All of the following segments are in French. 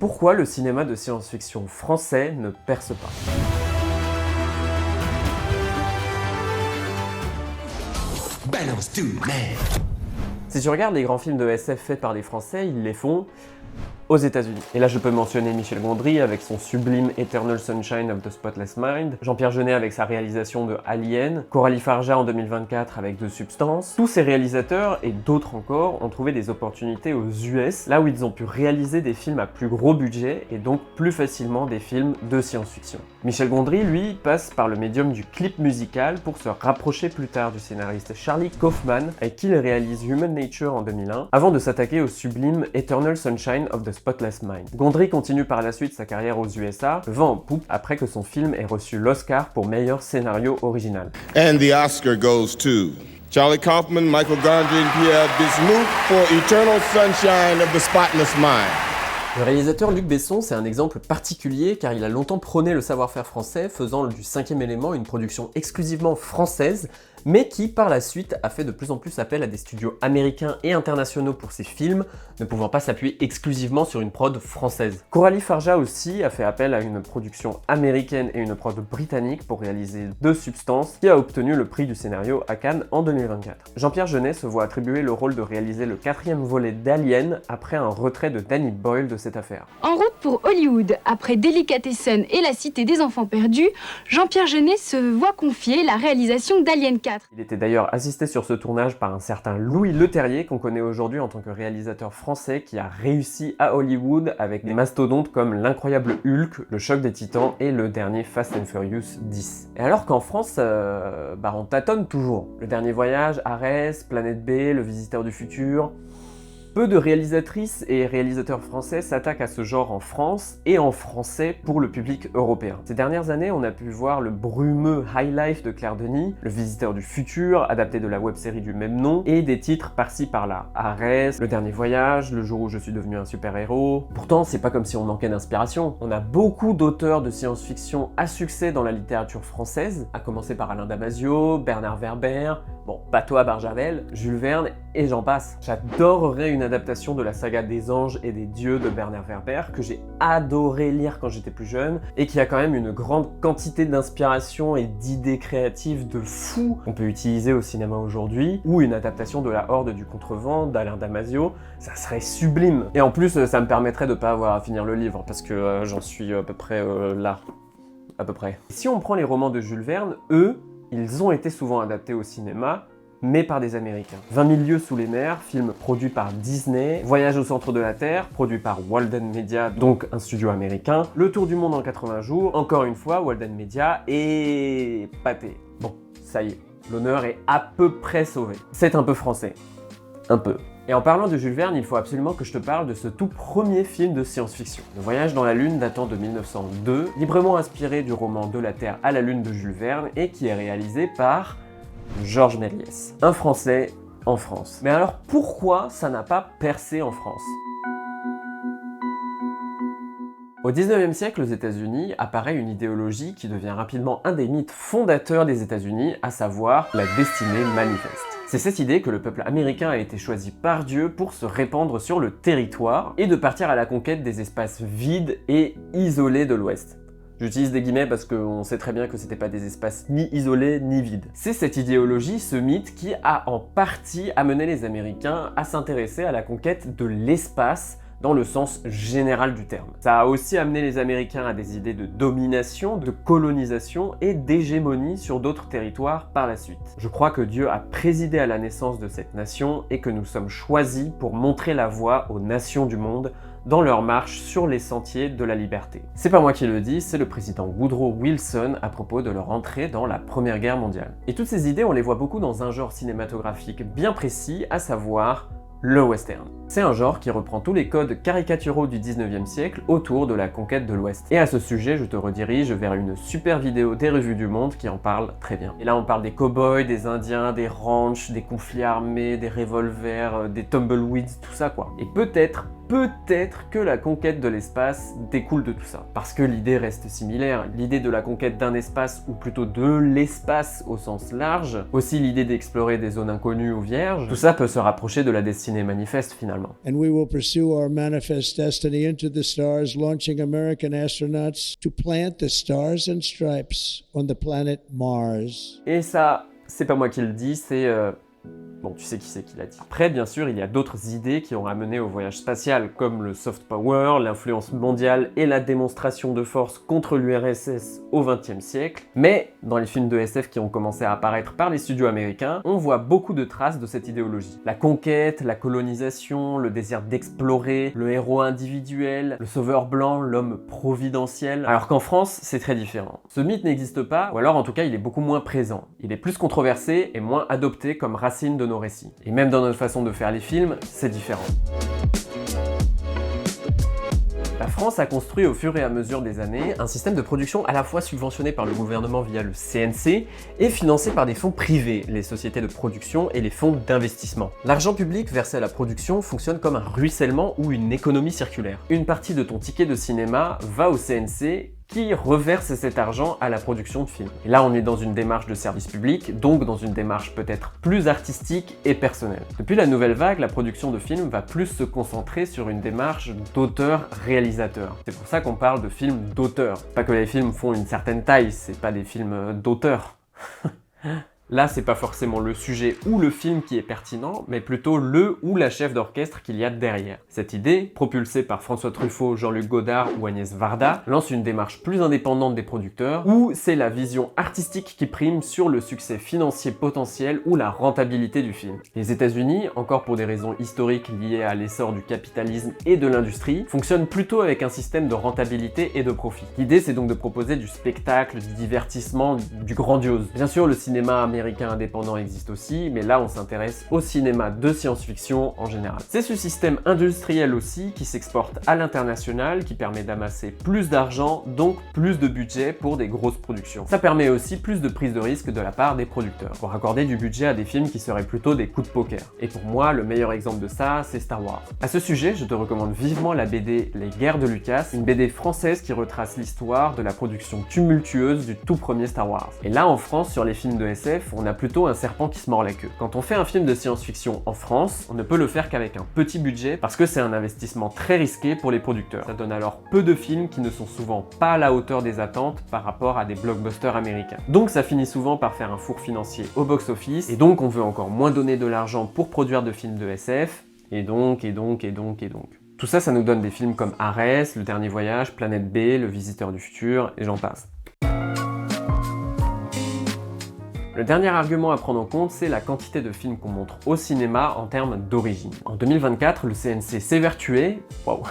Pourquoi le cinéma de science-fiction français ne perce pas? Balance tout, man. Si tu regardes les grands films de SF faits par les Français, ils les font aux États-Unis. Et là, je peux mentionner Michel Gondry avec son sublime Eternal Sunshine of the Spotless Mind, Jean-Pierre Jeunet avec sa réalisation de Alien, Coralie Farja en 2024 avec The Substance. Tous ces réalisateurs, et d'autres encore, ont trouvé des opportunités aux US, là où ils ont pu réaliser des films à plus gros budget et donc plus facilement des films de science-fiction. Michel Gondry, lui, passe par le médium du clip musical pour se rapprocher plus tard du scénariste Charlie Kaufman, avec qui il réalise Human Nature en 2001, avant de s'attaquer au sublime Eternal Sunshine of the Spotless Mind. Gondry continue par la suite sa carrière aux USA, le vent en poupe après que son film ait reçu l'Oscar pour meilleur scénario original. And the Oscar goes to Charlie Kaufman, Michael Gondry and Pierre Bismuth for Eternal Sunshine of the Spotless Mind. Le réalisateur Luc Besson, c'est un exemple particulier car il a longtemps prôné le savoir-faire français, faisant du Cinquième élément une production exclusivement française, mais qui par la suite a fait de plus en plus appel à des studios américains et internationaux pour ses films, ne pouvant pas s'appuyer exclusivement sur une prod française. Coralie Farja aussi a fait appel à une production américaine et une prod britannique pour réaliser The Substance, qui a obtenu le prix du scénario à Cannes en 2024. Jean-Pierre Jeunet se voit attribuer le rôle de réaliser le 4e volet d'Alien après un retrait de Danny Boyle de cette affaire. En route pour Hollywood, après Delicatessen et La Cité des Enfants Perdus, Jean-Pierre Jeunet se voit confier la réalisation d'Alien 4. Il était d'ailleurs assisté sur ce tournage par un certain Louis Leterrier, qu'on connaît aujourd'hui en tant que réalisateur français qui a réussi à Hollywood avec des mastodontes comme l'incroyable Hulk, le choc des titans et le dernier Fast and Furious 10. Et alors qu'en France, on tâtonne toujours. Le dernier voyage, Arès, Planète B, Le Visiteur du Futur... Peu de réalisatrices et réalisateurs français s'attaquent à ce genre en France et en français pour le public européen. Ces dernières années, on a pu voir le brumeux High Life de Claire Denis, Le Visiteur du Futur, adapté de la web-série du même nom, et des titres par-ci par-là. Arès, Le Dernier Voyage, Le Jour où je suis devenu un super-héros. Pourtant, c'est pas comme si on manquait d'inspiration. On a beaucoup d'auteurs de science-fiction à succès dans la littérature française, à commencer par Alain Damasio, Bernard Werber, Patois Barjavel, Jules Verne, et j'en passe. J'adorerais une adaptation de la saga des anges et des dieux de Bernard Werber, que j'ai adoré lire quand j'étais plus jeune, et qui a quand même une grande quantité d'inspiration et d'idées créatives de fou qu'on peut utiliser au cinéma aujourd'hui, ou une adaptation de La Horde du Contrevent d'Alain Damasio, ça serait sublime. Et en plus, ça me permettrait de pas avoir à finir le livre, parce que j'en suis à peu près là. À peu près. Si on prend les romans de Jules Verne, eux, ils ont été souvent adaptés au cinéma, mais par des Américains. 20 000 lieues sous les mers, film produit par Disney, Voyage au centre de la Terre, produit par Walden Media, donc un studio américain, Le Tour du monde en 80 jours, encore une fois, Walden Media, et pâté. Bon, ça y est, l'honneur est à peu près sauvé. C'est un peu français. Un peu. Et en parlant de Jules Verne, il faut absolument que je te parle de ce tout premier film de science-fiction. Le Voyage dans la Lune datant de 1902, librement inspiré du roman De la Terre à la Lune de Jules Verne et qui est réalisé par Georges Méliès. Un Français en France. Mais alors pourquoi ça n'a pas percé en France ? Au 19e siècle, aux États-Unis, apparaît une idéologie qui devient rapidement un des mythes fondateurs des États-Unis, à savoir la destinée manifeste. C'est cette idée que le peuple américain a été choisi par Dieu pour se répandre sur le territoire et de partir à la conquête des espaces vides et isolés de l'Ouest. J'utilise des guillemets parce qu'on sait très bien que c'était pas des espaces ni isolés ni vides. C'est cette idéologie, ce mythe, qui a en partie amené les Américains à s'intéresser à la conquête de l'espace dans le sens général du terme. Ça a aussi amené les Américains à des idées de domination, de colonisation et d'hégémonie sur d'autres territoires par la suite. Je crois que Dieu a présidé à la naissance de cette nation et que nous sommes choisis pour montrer la voie aux nations du monde dans leur marche sur les sentiers de la liberté. C'est pas moi qui le dis, c'est le président Woodrow Wilson à propos de leur entrée dans la Première Guerre mondiale. Et toutes ces idées, on les voit beaucoup dans un genre cinématographique bien précis, à savoir le western. C'est un genre qui reprend tous les codes caricaturaux du 19e siècle autour de la conquête de l'Ouest. Et à ce sujet, je te redirige vers une super vidéo des Revues du Monde qui en parle très bien. Et là, on parle des cow-boys, des indiens, des ranchs, des conflits armés, des revolvers, des tumbleweeds, tout ça quoi. Et peut-être peut-être que la conquête de l'espace découle de tout ça. Parce que l'idée reste similaire, l'idée de la conquête d'un espace, ou plutôt de l'espace au sens large, aussi l'idée d'explorer des zones inconnues ou vierges, tout ça peut se rapprocher de la destinée manifeste finalement. And we will pursue our manifest destiny into the stars, launching American astronauts to plant the stars and stripes on the planet Mars. Et ça, c'est pas moi qui le dis, c'est... Bon, tu sais qui c'est qui l'a dit. Après, bien sûr, il y a d'autres idées qui ont ramené au voyage spatial, comme le soft power, l'influence mondiale et la démonstration de force contre l'URSS au XXe siècle. Mais, dans les films de SF qui ont commencé à apparaître par les studios américains, on voit beaucoup de traces de cette idéologie. La conquête, la colonisation, le désir d'explorer, le héros individuel, le sauveur blanc, l'homme providentiel. Alors qu'en France, c'est très différent. Ce mythe n'existe pas, ou alors en tout cas, il est beaucoup moins présent. Il est plus controversé et moins adopté comme racine de nos récits. Et même dans notre façon de faire les films, c'est différent. La France a construit au fur et à mesure des années un système de production à la fois subventionné par le gouvernement via le CNC et financé par des fonds privés, les sociétés de production et les fonds d'investissement. L'argent public versé à la production fonctionne comme un ruissellement ou une économie circulaire. Une partie de ton ticket de cinéma va au CNC qui reverse cet argent à la production de films. Et là, on est dans une démarche de service public, donc dans une démarche peut-être plus artistique et personnelle. Depuis la nouvelle vague, la production de films va plus se concentrer sur une démarche d'auteur-réalisateur. C'est pour ça qu'on parle de films d'auteur. Pas que les films font une certaine taille, c'est pas des films d'auteur. Là, c'est pas forcément le sujet ou le film qui est pertinent, mais plutôt le ou la chef d'orchestre qu'il y a derrière. Cette idée, propulsée par François Truffaut, Jean-Luc Godard ou Agnès Varda, lance une démarche plus indépendante des producteurs, où c'est la vision artistique qui prime sur le succès financier potentiel ou la rentabilité du film. Les États-Unis, encore pour des raisons historiques liées à l'essor du capitalisme et de l'industrie, fonctionnent plutôt avec un système de rentabilité et de profit. L'idée, c'est donc de proposer du spectacle, du divertissement, du grandiose. Bien sûr, le cinéma américain indépendant existe aussi, mais là on s'intéresse au cinéma de science-fiction en général. C'est ce système industriel aussi qui s'exporte à l'international, qui permet d'amasser plus d'argent, donc plus de budget pour des grosses productions. Ça permet aussi plus de prise de risque de la part des producteurs, pour accorder du budget à des films qui seraient plutôt des coups de poker. Et pour moi, le meilleur exemple de ça, c'est Star Wars. À ce sujet, je te recommande vivement la BD Les Guerres de Lucas, une BD française qui retrace l'histoire de la production tumultueuse du tout premier Star Wars. Et là, en France, sur les films de SF, on a plutôt un serpent qui se mord la queue. Quand on fait un film de science-fiction en France, on ne peut le faire qu'avec un petit budget parce que c'est un investissement très risqué pour les producteurs. Ça donne alors peu de films qui ne sont souvent pas à la hauteur des attentes par rapport à des blockbusters américains. Donc ça finit souvent par faire un four financier au box-office et donc on veut encore moins donner de l'argent pour produire de films de SF et donc. Tout ça, ça nous donne des films comme Arès, Le Dernier Voyage, Planète B, Le Visiteur du Futur et j'en passe. Le dernier argument à prendre en compte, c'est la quantité de films qu'on montre au cinéma en termes d'origine. En 2024, le CNC s'évertuait... Waouh,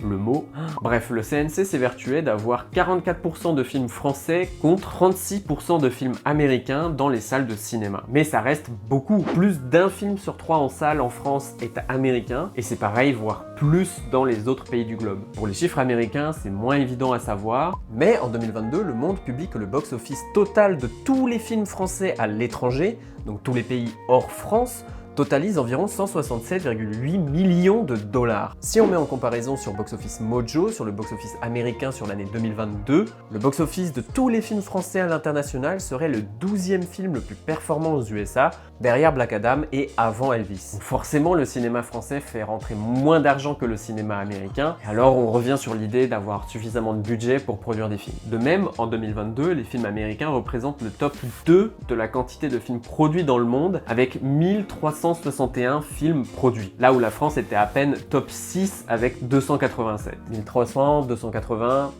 le mot. Bref, le CNC s'évertuait d'avoir 44% de films français contre 36% de films américains dans les salles de cinéma. Mais ça reste beaucoup. Plus d'un film sur 3 en salle en France est américain, et c'est pareil, voire plus dans les autres pays du globe. Pour les chiffres américains, c'est moins évident à savoir, mais en 2022, Le Monde publie que le box-office total de tous les films français à l'étranger, donc tous les pays hors France, totalise environ 167,8 millions de dollars. Si on met en comparaison sur Box Office Mojo, sur le box-office américain sur l'année 2022, le box-office de tous les films français à l'international serait le 12e film le plus performant aux USA, derrière Black Adam et avant Elvis. Donc forcément, le cinéma français fait rentrer moins d'argent que le cinéma américain, et alors on revient sur l'idée d'avoir suffisamment de budget pour produire des films. De même, en 2022, les films américains représentent le top 2 de la quantité de films produits dans le monde, avec 1361 films produits, là où la France était à peine top 6 avec 287. 1300, 280...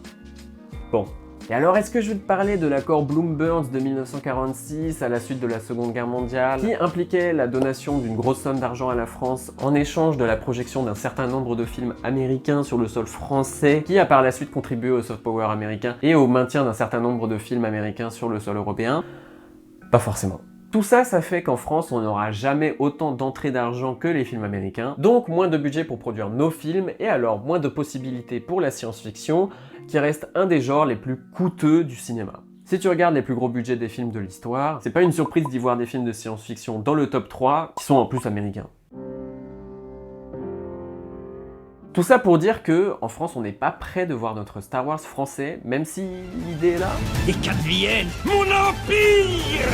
Bon. Et alors, est-ce que je vais te parler de l'accord Bloom-Burns de 1946 à la suite de la Seconde Guerre mondiale, qui impliquait la donation d'une grosse somme d'argent à la France en échange de la projection d'un certain nombre de films américains sur le sol français, qui a par la suite contribué au soft power américain et au maintien d'un certain nombre de films américains sur le sol européen? Pas forcément. Tout ça, ça fait qu'en France, on n'aura jamais autant d'entrées d'argent que les films américains, donc moins de budget pour produire nos films, et alors moins de possibilités pour la science-fiction, qui reste un des genres les plus coûteux du cinéma. Si tu regardes les plus gros budgets des films de l'histoire, c'est pas une surprise d'y voir des films de science-fiction dans le top 3, qui sont en plus américains. Tout ça pour dire que, en France, on n'est pas prêt de voir notre Star Wars français, même si l'idée est là. Et qu'advienne mon empire?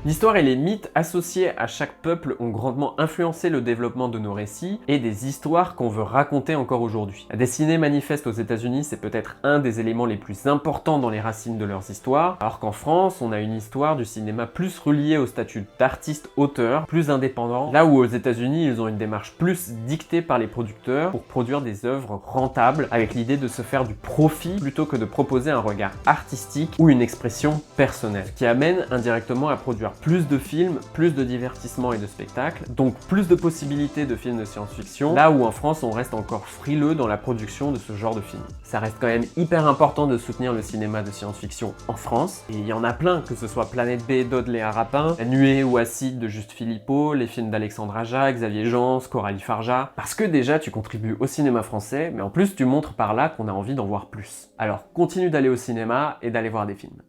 L'histoire et les mythes associés à chaque peuple ont grandement influencé le développement de nos récits et des histoires qu'on veut raconter encore aujourd'hui. La dessinée manifeste aux États-Unis, c'est peut-être un des éléments les plus importants dans les racines de leurs histoires, alors qu'en France, on a une histoire du cinéma plus reliée au statut d'artiste-auteur, plus indépendant, là où aux États-Unis, ils ont une démarche plus dictée par les producteurs pour produire des œuvres rentables, avec l'idée de se faire du profit plutôt que de proposer un regard artistique ou une expression personnelle, qui amène indirectement à produire plus de films, plus de divertissement et de spectacles, donc plus de possibilités de films de science-fiction, là où en France on reste encore frileux dans la production de ce genre de films. Ça reste quand même hyper important de soutenir le cinéma de science-fiction en France, et il y en a plein, que ce soit Planète B d'Audley Rapin, La Nuée ou Acide de Juste Philippot, les films d'Alexandre Aja, Xavier Jans, Coralie Farja, parce que déjà tu contribues au cinéma français, mais en plus tu montres par là qu'on a envie d'en voir plus. Alors continue d'aller au cinéma et d'aller voir des films.